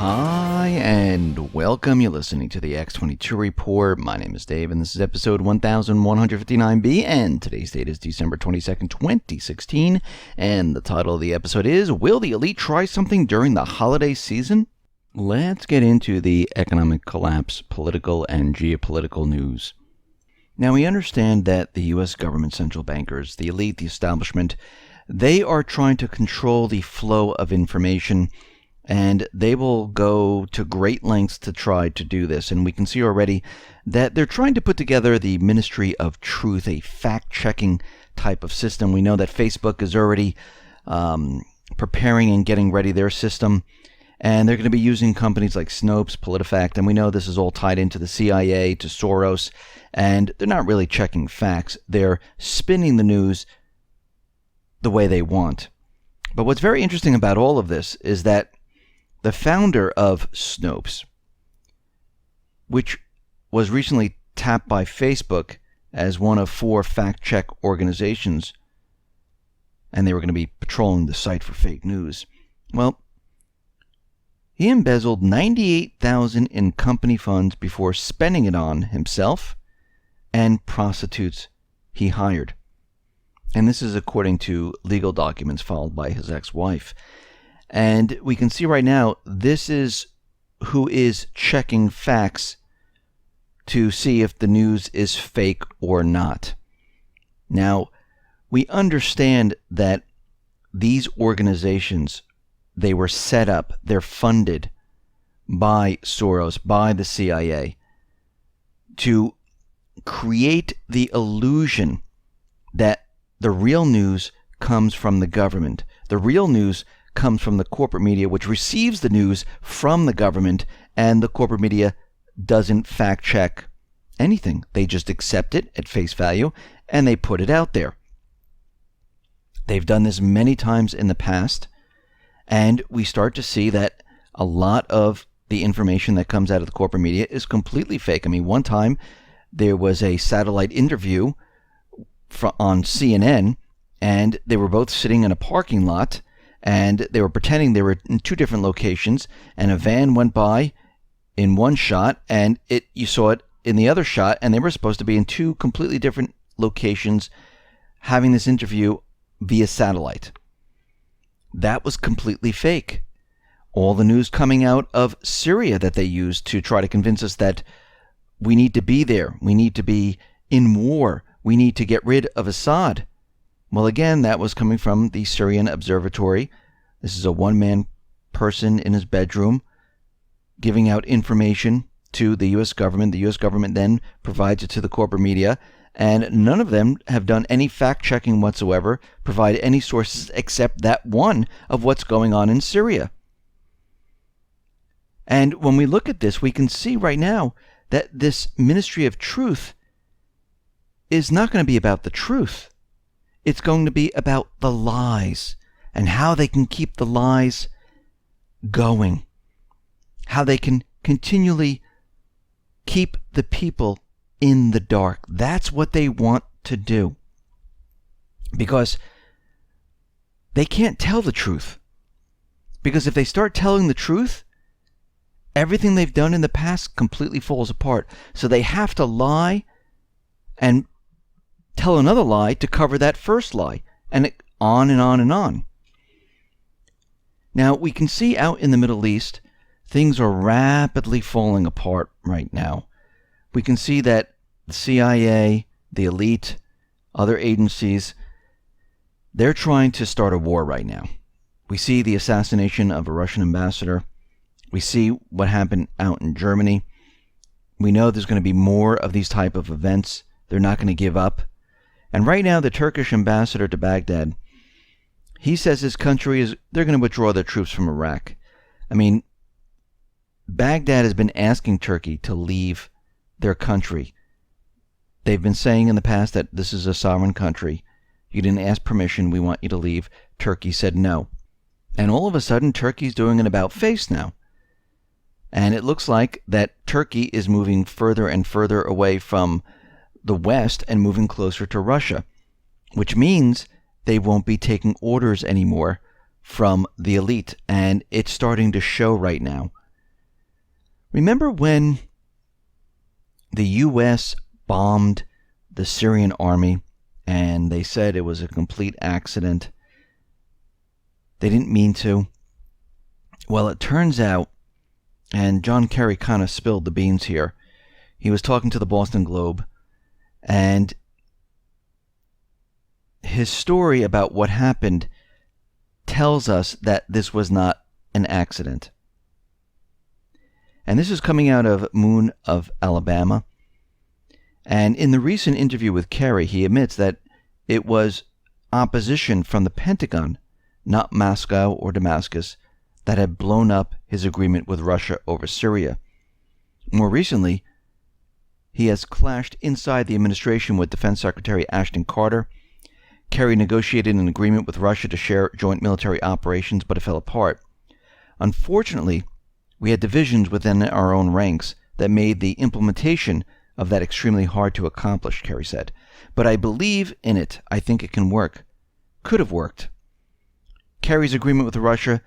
Hi, and welcome. You're listening to the X22 Report. My name is Dave, and this is episode 1159B, and today's date is December 22nd, 2016, and the title of the episode is, Will the Elite Try Something During the Holiday Season? Let's get into the economic collapse, political and geopolitical news. Now, we understand that the U.S. government, central bankers, the elite, the establishment, they are trying to control the flow of information, and they will go to great lengths to try to do this. And we can see already that they're trying to put together the Ministry of Truth, a fact-checking type of system. We know that Facebook is already preparing and getting ready their system. And they're going to be using companies like Snopes, PolitiFact, and we know this is all tied into the CIA, to Soros. And they're not really checking facts. They're spinning the news the way they want. But what's very interesting about all of this is that the founder of Snopes, which was recently tapped by Facebook as one of 4 fact-check organizations, and they were going to be patrolling the site for fake news. Well, he embezzled $98,000 in company funds before spending it on himself and prostitutes he hired. And this is according to legal documents filed by his ex-wife. And we can see right now, this is who is checking facts to see if the news is fake or not. Now, we understand that these organizations, they were set up, they're funded by Soros, by the CIA, to create the illusion that the real news comes from the government. The real news comes from the corporate media, which receives the news from the government, and the corporate media doesn't fact check anything. They just accept it at face value and they put it out there. They've done this many times in the past, and we start to see that a lot of the information that comes out of the corporate media is completely fake. I mean, one time there was a satellite interview on CNN, and they were both sitting in a parking lot, and they were pretending they were in 2 different locations, and a van went by in one shot, and you saw it in the other shot, and they were supposed to be in 2 completely different locations having this interview via satellite. That was completely fake. All the news coming out of Syria that they used to try to convince us that we need to be there, we need to be in war, we need to get rid of Assad. Well, again, that was coming from the Syrian Observatory. This is a one-man person in his bedroom giving out information to the U.S. government. The U.S. government then provides it to the corporate media, and none of them have done any fact-checking whatsoever, provide any sources except that one of what's going on in Syria. And when we look at this, we can see right now that this Ministry of Truth is not going to be about the truth. It's going to be about the lies and how they can keep the lies going, how they can continually keep the people in the dark. That's what they want to do, because they can't tell the truth. Because if they start telling the truth, everything they've done in the past completely falls apart. So they have to lie and tell another lie to cover that first lie, and on and on and on. Now, we can see out in the Middle East, things are rapidly falling apart right now. We can see that the CIA, the elite, other agencies, they're trying to start a war right now. We see the assassination of a Russian ambassador. We see what happened out in Germany. We know there's going to be more of these type of events. They're not going to give up. And right now, the Turkish ambassador to Baghdad, he says his country they're going to withdraw their troops from Iraq. I mean, Baghdad has been asking Turkey to leave their country. They've been saying in the past that this is a sovereign country. You didn't ask permission. We want you to leave. Turkey said no. And all of a sudden, Turkey's doing an about-face now. And it looks like that Turkey is moving further and further away from the West and moving closer to Russia, which means they won't be taking orders anymore from the elite. And it's starting to show right now. Remember when the U.S. bombed the Syrian army and they said it was a complete accident? They didn't mean to. Well, it turns out, and John Kerry kind of spilled the beans here. He was talking to the Boston Globe, and his story about what happened tells us that this was not an accident. And this is coming out of Moon of Alabama. And in the recent interview with Kerry, he admits that it was opposition from the Pentagon, not Moscow or Damascus, that had blown up his agreement with Russia over Syria. More recently, he has clashed inside the administration with Defense Secretary Ashton Carter. Kerry negotiated an agreement with Russia to share joint military operations, but it fell apart. Unfortunately, we had divisions within our own ranks that made the implementation of that extremely hard to accomplish, Kerry said. But I believe in it. I think it can work. Could have worked. Kerry's agreement with Russia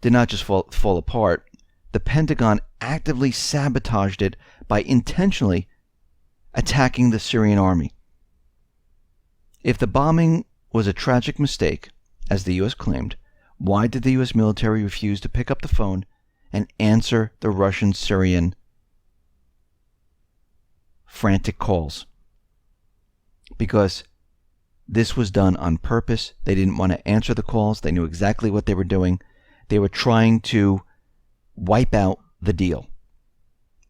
did not just fall apart. The Pentagon actively sabotaged it by intentionally attacking the Syrian army. If the bombing was a tragic mistake, as the U.S. claimed, why did the U.S. military refuse to pick up the phone and answer the Russian-Syrian frantic calls? Because this was done on purpose. They didn't want to answer the calls. They knew exactly what they were doing. They were trying to wipe out the deal.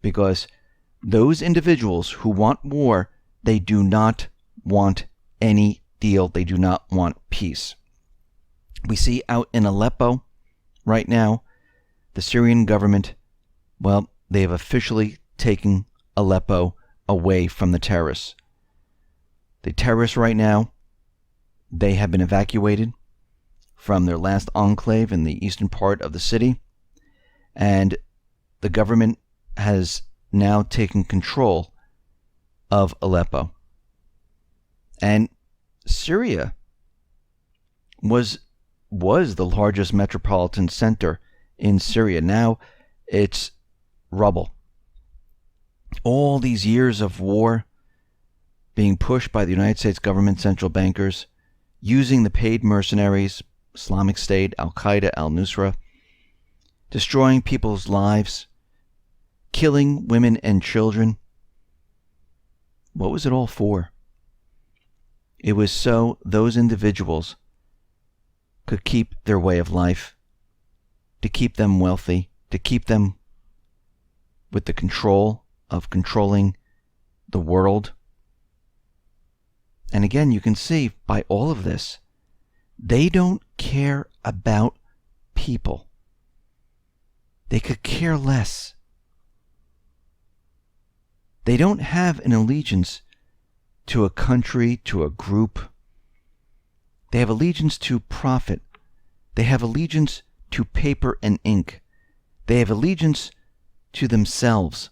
Because those individuals who want war, they do not want any deal. They do not want peace. We see out in Aleppo right now, the Syrian government, well, they have officially taken Aleppo away from the terrorists. The terrorists right now, they have been evacuated from their last enclave in the eastern part of the city, and the government has now taken control of Aleppo. And Syria was the largest metropolitan center in Syria. Now it's rubble. All these years of war being pushed by the United States government, central bankers, using the paid mercenaries, Islamic State, Al-Qaeda, Al-Nusra, destroying people's lives, killing women and children. What was it all for? It was so those individuals could keep their way of life, to keep them wealthy, to keep them with the control of controlling the world. And again, you can see by all of this, they don't care about people. They could care less. They don't have an allegiance to a country, to a group. They have allegiance to profit. They have allegiance to paper and ink. They have allegiance to themselves.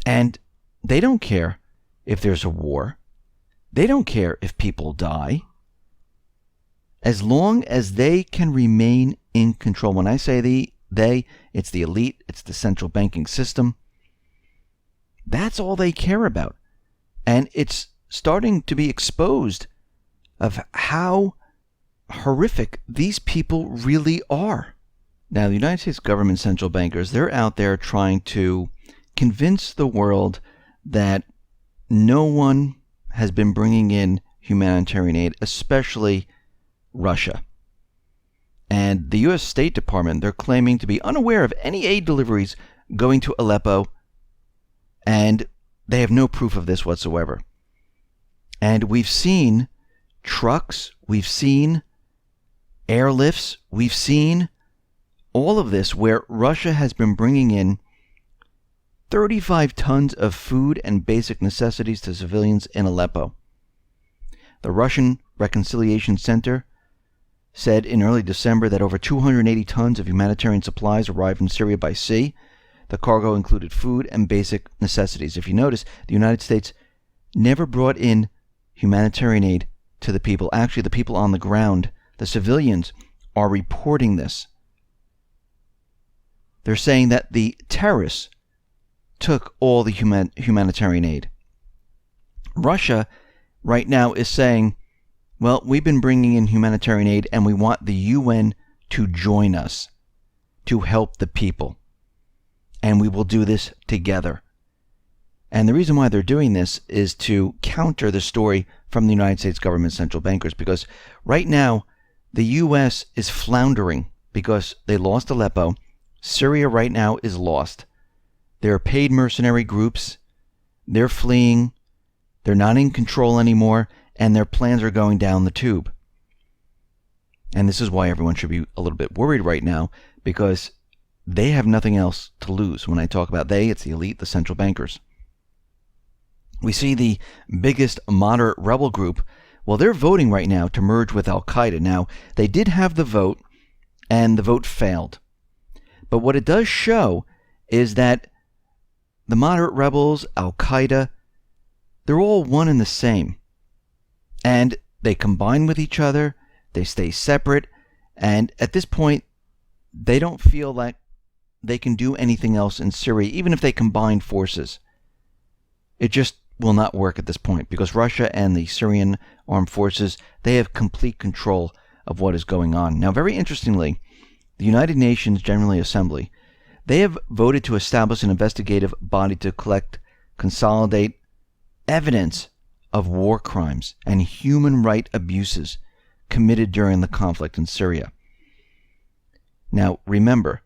And they don't care if there's a war. They don't care if people die. As long as they can remain in control. When I say they, it's the elite, it's the central banking system. That's all they care about. And it's starting to be exposed of how horrific these people really are. Now, the United States government central bankers, they're out there trying to convince the world that no one has been bringing in humanitarian aid, especially Russia. And the U.S. State Department, they're claiming to be unaware of any aid deliveries going to Aleppo, and they have no proof of this whatsoever. And we've seen trucks, we've seen airlifts, we've seen all of this where Russia has been bringing in 35 tons of food and basic necessities to civilians in Aleppo. The Russian Reconciliation Center said in early December that over 280 tons of humanitarian supplies arrived from Syria by sea. The cargo included food and basic necessities. If you notice, the United States never brought in humanitarian aid to the people. Actually, the people on the ground, the civilians, are reporting this. They're saying that the terrorists took all the humanitarian aid. Russia right now is saying, well, we've been bringing in humanitarian aid and we want the UN to join us to help the people. And we will do this together. And the reason why they're doing this is to counter the story from the United States government central bankers, because right now the U.S. is floundering because they lost Aleppo. Syria right now is lost. There are paid mercenary groups. They're fleeing. They're not in control anymore, and their plans are going down the tube. And this is why everyone should be a little bit worried right now, because they have nothing else to lose. When I talk about they, it's the elite, the central bankers. We see the biggest moderate rebel group. Well, they're voting right now to merge with Al-Qaeda. Now, they did have the vote, and the vote failed. But what it does show is that the moderate rebels, Al-Qaeda, they're all one and the same. And they combine with each other, they stay separate, and at this point, they don't feel like they can do anything else in Syria, even if they combine forces. It just will not work at this point, because Russia and the Syrian armed forces, they have complete control of what is going on. Now, very interestingly, the United Nations General Assembly, they have voted to establish an investigative body to collect, consolidate evidence of war crimes and human rights abuses committed during the conflict in Syria. Now, remember,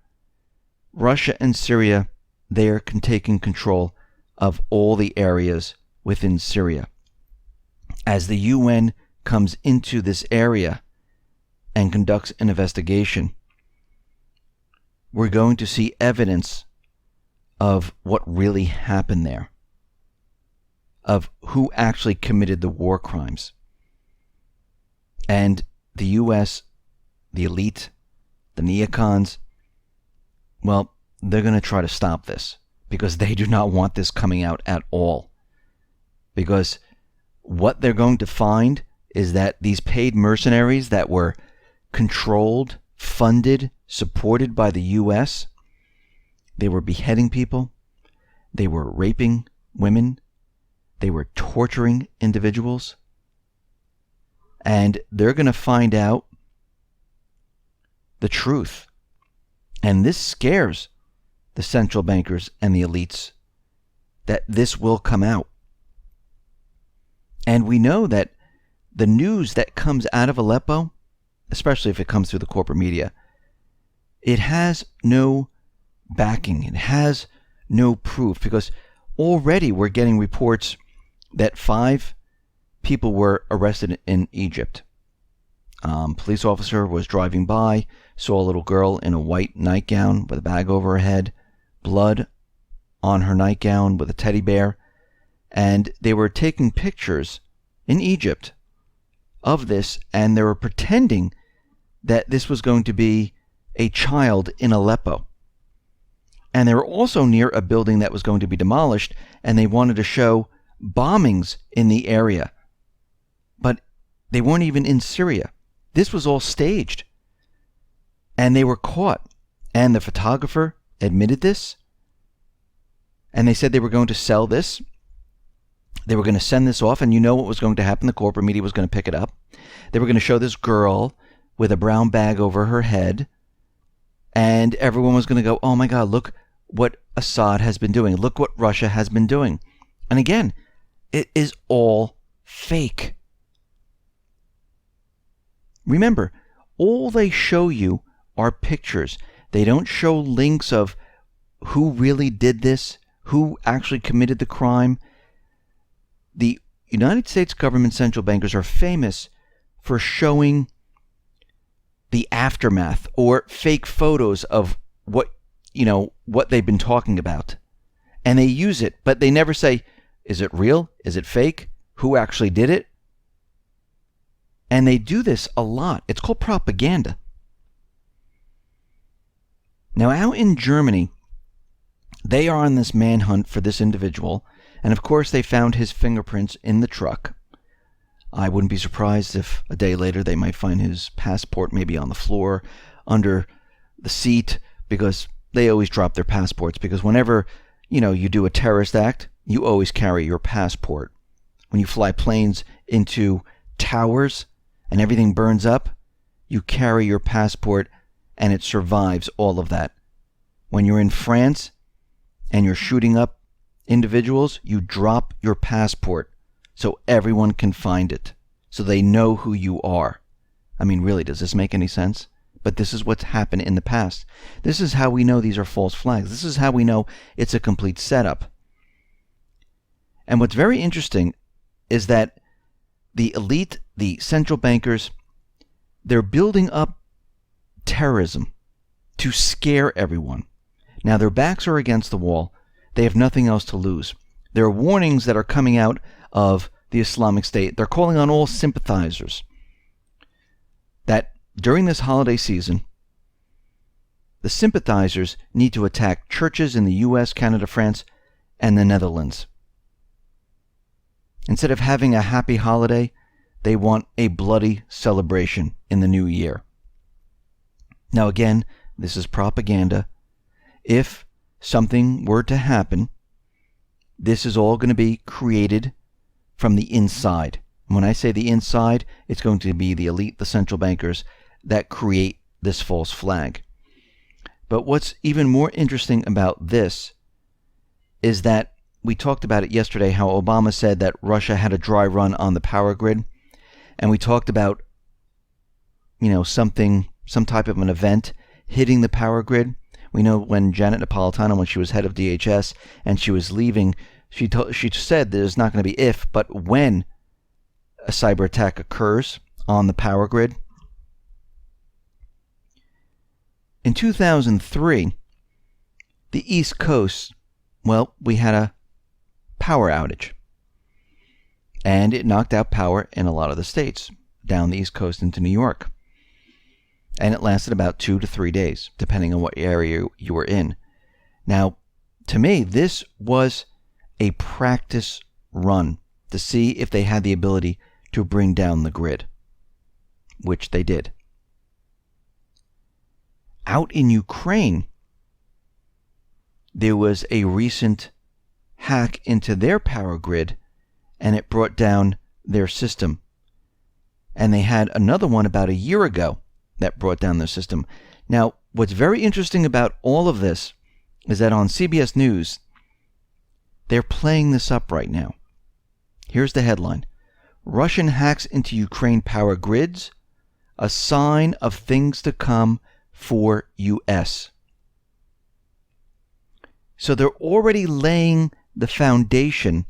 Russia and Syria, they are taking control of all the areas within Syria. As the UN comes into this area and conducts an investigation, we're going to see evidence of what really happened there, of who actually committed the war crimes. And the US, the elite, the neocons, well, they're going to try to stop this, because they do not want this coming out at all. Because what they're going to find is that these paid mercenaries that were controlled, funded, supported by the US, they were beheading people, they were raping women, they were torturing individuals, and they're going to find out the truth. And this scares the central bankers and the elites, that this will come out. And we know that the news that comes out of Aleppo, especially if it comes through the corporate media, it has no backing. It has no proof, because already we're getting reports that 5 people were arrested in Egypt. Police officer was driving by, saw a little girl in a white nightgown with a bag over her head, blood on her nightgown with a teddy bear, and they were taking pictures in Egypt of this, and they were pretending that this was going to be a child in Aleppo. And they were also near a building that was going to be demolished, and they wanted to show bombings in the area. But they weren't even in Syria. This was all staged. And they were caught. And the photographer admitted this. And they said they were going to sell this. They were going to send this off, and you know what was going to happen. The corporate media was going to pick it up. They were going to show this girl with a brown bag over her head, and everyone was going to go, oh my God, look what Assad has been doing. Look what Russia has been doing. And again, it is all fake. Remember, all they show you are pictures. They don't show links of who really did this, who actually committed the crime. The United States government central bankers are famous for showing the aftermath or fake photos of what they've been talking about. And they use it, but they never say, is it real? Is it fake? Who actually did it? And they do this a lot. It's called propaganda. Now, out in Germany, they are on this manhunt for this individual. And of course, they found his fingerprints in the truck. I wouldn't be surprised if a day later they might find his passport maybe on the floor, under the seat, because they always drop their passports, because whenever, you do a terrorist act, you always carry your passport. When you fly planes into towers and everything burns up, you carry your passport and it survives all of that. When you're in France and you're shooting up individuals, you drop your passport so everyone can find it, so they know who you are. I mean, really, does this make any sense? But this is what's happened in the past. This is how we know these are false flags. This is how we know it's a complete setup. And what's very interesting is that the elite, the central bankers, they're building up terrorism to scare everyone. Now, their backs are against the wall. They have nothing else to lose. There are warnings that are coming out of the Islamic State. They're calling on all sympathizers that during this holiday season, the sympathizers need to attack churches in the US, Canada, France, and the Netherlands. Instead of having a happy holiday, they want a bloody celebration in the new year. Now again, this is propaganda. If something were to happen, this is all going to be created from the inside. When I say the inside, it's going to be the elite, the central bankers, that create this false flag. But what's even more interesting about this is that we talked about it yesterday, how Obama said that Russia had a dry run on the power grid. And we talked about, some type of an event hitting the power grid. We know when Janet Napolitano, when she was head of DHS and she was leaving, she said there's not going to be if, but when a cyber attack occurs on the power grid. In 2003, the East Coast, we had a power outage. And it knocked out power in a lot of the states, down the East Coast into New York. And it lasted about 2 to 3 days, depending on what area you were in. Now, to me, this was a practice run to see if they had the ability to bring down the grid, which they did. Out in Ukraine, there was a recent hack into their power grid, and it brought down their system. And they had another one about a year ago that brought down their system. Now, what's very interesting about all of this is that on CBS News, they're playing this up right now. Here's the headline: Russian hacks into Ukraine power grids, a sign of things to come for U.S. So they're already laying the foundation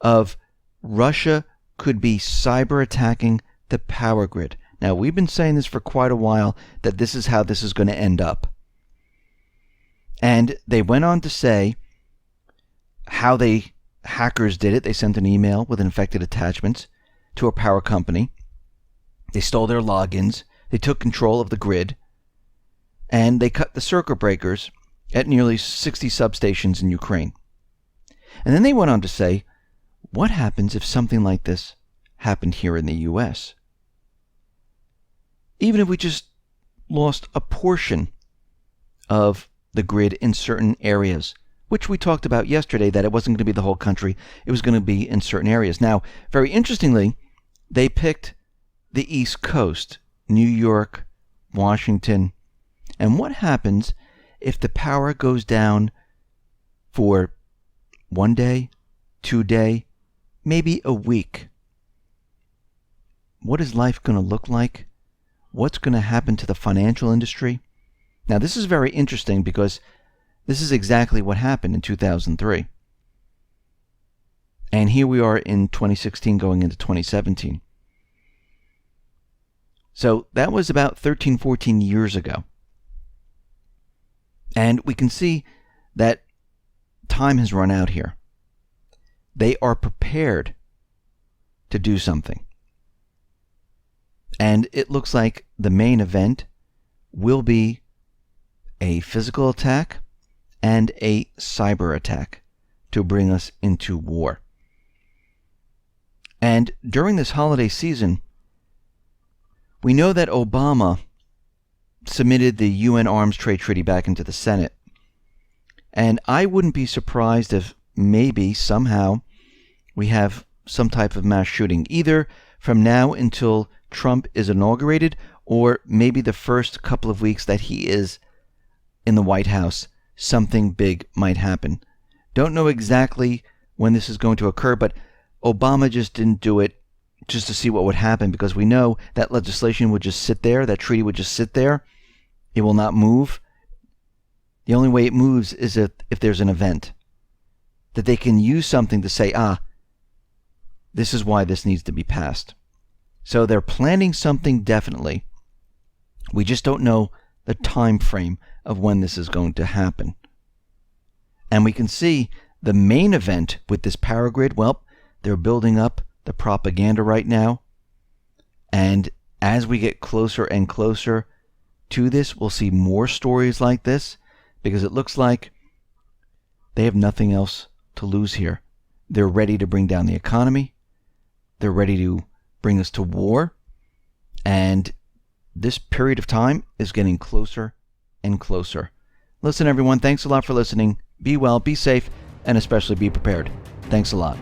of Russia could be cyber attacking the power grid. Now, we've been saying this for quite a while, that this is how this is going to end up. And they went on to say how hackers did it. They sent an email with infected attachments to a power company. They stole their logins. They took control of the grid. And they cut the circuit breakers at nearly 60 substations in Ukraine. And then they went on to say, what happens if something like this happened here in the U.S.? Even if we just lost a portion of the grid in certain areas, which we talked about yesterday, that it wasn't going to be the whole country, it was going to be in certain areas. Now, very interestingly, they picked the East Coast, New York, Washington. And what happens if the power goes down for 1 day, 2 day, maybe a week? What is life going to look like? What's going to happen to the financial industry? Now, this is very interesting because this is exactly what happened in 2003. And here we are in 2016 going into 2017. So that was about 13, 14 years ago. And we can see that time has run out here. They are prepared to do something. And it looks like the main event will be a physical attack and a cyber attack to bring us into war. And during this holiday season, we know that Obama submitted the UN Arms Trade Treaty back into the Senate. And I wouldn't be surprised if maybe somehow we have some type of mass shooting, either from now until Trump is inaugurated, or maybe the first couple of weeks that he is in the White House, something big might happen. Don't know exactly when this is going to occur, but Obama just didn't do it just to see what would happen, because we know that legislation would just sit there, that treaty would just sit there. It will not move. The only way it moves is if there's an event, that they can use something to say, this is why this needs to be passed. So they're planning something definitely. We just don't know the time frame of when this is going to happen. And we can see the main event with this power grid, well, they're building up the propaganda right now. And as we get closer and closer to this, we'll see more stories like this, because it looks like they have nothing else to lose here. They're ready to bring down the economy. They're ready to bring us to war. And this period of time is getting closer and closer. Listen, everyone, thanks a lot for listening. Be well, be safe, and especially be prepared. Thanks a lot.